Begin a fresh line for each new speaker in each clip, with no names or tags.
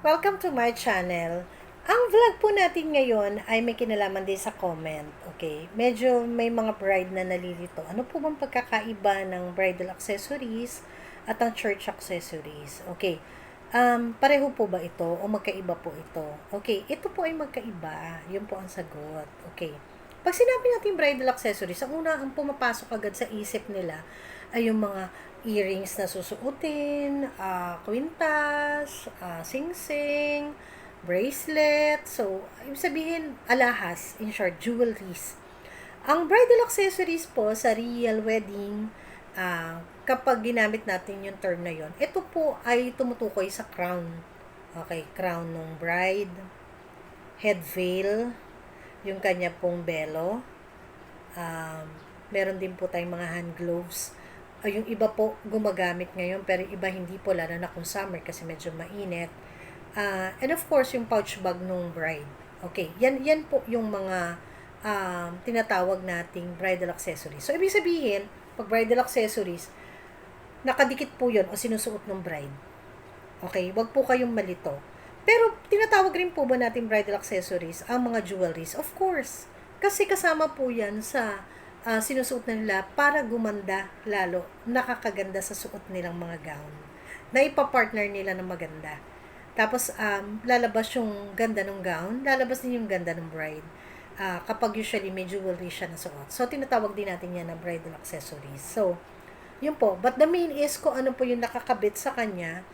Welcome to my channel. Ang vlog po natin ngayon ay may kinalaman din sa comment. Okay, medyo may mga bride na nalilito. Ano po bang pagkakaiba ng bridal accessories at ang church accessories? Okay, pareho po ba ito o magkaiba po ito? Okay, ito po ay magkaiba. Yun po ang sagot. Okay, pag sinabi natin bridal accessories, ang una ang pumapasok agad sa isip nila ay yung mga earrings na susuotin, kwintas, sing-sing, bracelet. So, ibig sabihin, alahas, in short, jewelries. Ang bridal accessories po sa real wedding, kapag ginamit natin yung term na yon, ito po ay tumutukoy sa crown. Okay, crown ng bride, head veil, yung kanya pong belo. Meron din po tayong mga hand gloves. Yung iba po gumagamit ngayon, pero iba hindi po, lalo na kung summer kasi medyo mainit. And of course, yung pouch bag nung bride. Okay, yan po yung mga tinatawag nating bridal accessories. So, ibig sabihin, pag bridal accessories, nakadikit po yun o sinusuot ng bride. Okay, wag po kayong malito. Pero, tinatawag rin po ba natin bridal accessories ang mga jewelries? Of course. Kasi kasama po yan sa sinusuot na nila para gumanda lalo, nakakaganda sa suot nilang mga gown. Na ipapartner nila ng maganda. Tapos, lalabas yung ganda ng gown, lalabas din yung ganda ng bride. Kapag usually may jewelry siya na suot. So, tinatawag din natin yan na bridal accessories. So, yun po. But the main is kung ano po yung nakakabit sa kanya,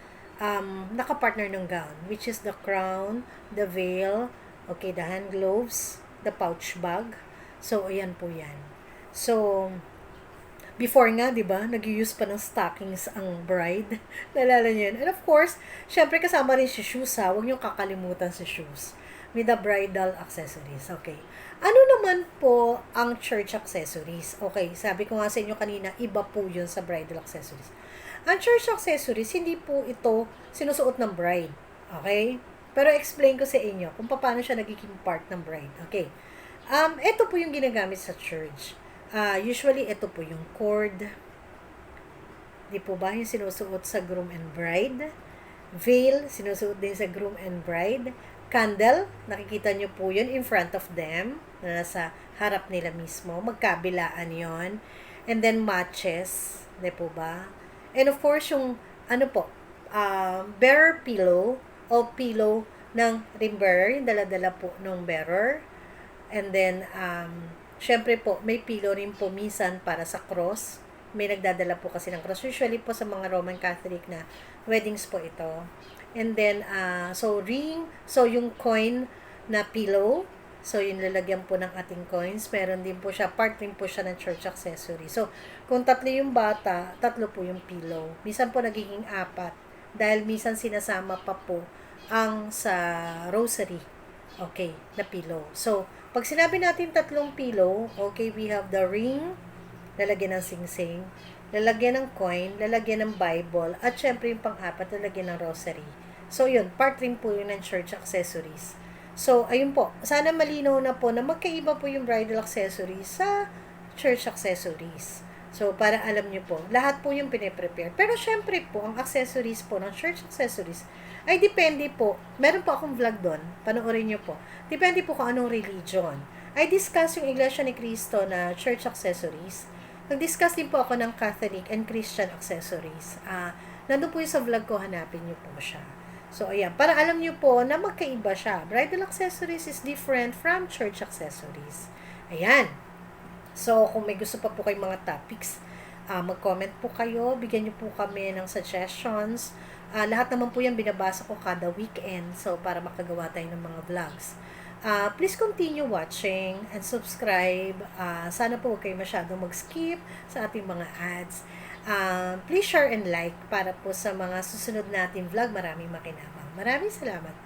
nakapartner ng gown, which is the crown, the veil, okay, the hand gloves, the pouch bag. So, ayan po yan. So, before nga, di ba, nag-use pa ng stockings ang bride. Nalala niyo yun. And of course, syempre kasama rin si shoes ha. Huwag niyo kakalimutan si shoes. With the bridal accessories. Okay. Ano naman po ang church accessories? Okay, sabi ko nga sa inyo kanina, iba po yun sa bridal accessories. Ang church accessories, hindi po ito sinusuot ng bride. Okay? Pero explain ko sa inyo kung paano siya nagiging part ng bride. Okay. Ito po yung ginagamit sa church. Usually, ito po yung cord. Di po ba yung sinusuot sa groom and bride? Veil, sinusuot din sa groom and bride. Candle, nakikita nyo po yun in front of them, na nasa harap nila mismo. Magkabilaan yon. And then matches, di po ba? And of course, yung, ano po, bearer pillow, o pillow ng ring bearer, yung dala-dala po ng bearer. And then, syempre po, may pillow rin po minsan para sa cross. May nagdadala po kasi ng cross. Usually po sa mga Roman Catholic na weddings po ito. And then, so ring, so yung coin na pillow, so yung lalagyan po ng ating coins, meron din po siya, part rin po siya ng church accessory. So, kung tatlo yung bata, tatlo po yung pillow. Minsan po nagiging apat, dahil minsan sinasama pa po ang sa rosary, okay, na pillow. So, pag sinabi natin tatlong pillow, okay, we have the ring, lalagyan ng sing-sing, lalagyan ng coin, lalagyan ng Bible, at syempre yung pang-apat, lalagyan ng rosary. So, yun, part rin po yun ng church accessories. So, ayun po, sana malinaw na po na magkaiba po yung bridal accessories sa church accessories. So, para alam nyo po, lahat po yung piniprepare. Pero syempre po, ang accessories po ng church accessories ay depende po. Meron po akong vlog doon, panoorin nyo po. Depende po kung anong religion. I discuss yung Iglesia ni Cristo na church accessories. Nag-discuss din po ako ng Catholic and Christian accessories. Nandun po yung sa vlog ko, hanapin nyo po siya. So, ayan. Para alam nyo po na magkaiba siya. Bridal accessories is different from church accessories. Ayan. So, kung may gusto pa po kayong mga topics, mag-comment po kayo. Bigyan nyo po kami ng suggestions. Lahat naman po yan binabasa ko kada weekend. So, para makagawa tayo ng mga vlogs. Please continue watching and subscribe. Sana po huwag kayo masyadong mag-skip sa ating mga ads. Please share and like para po sa mga susunod nating vlog. Maraming makinabang. Maraming salamat.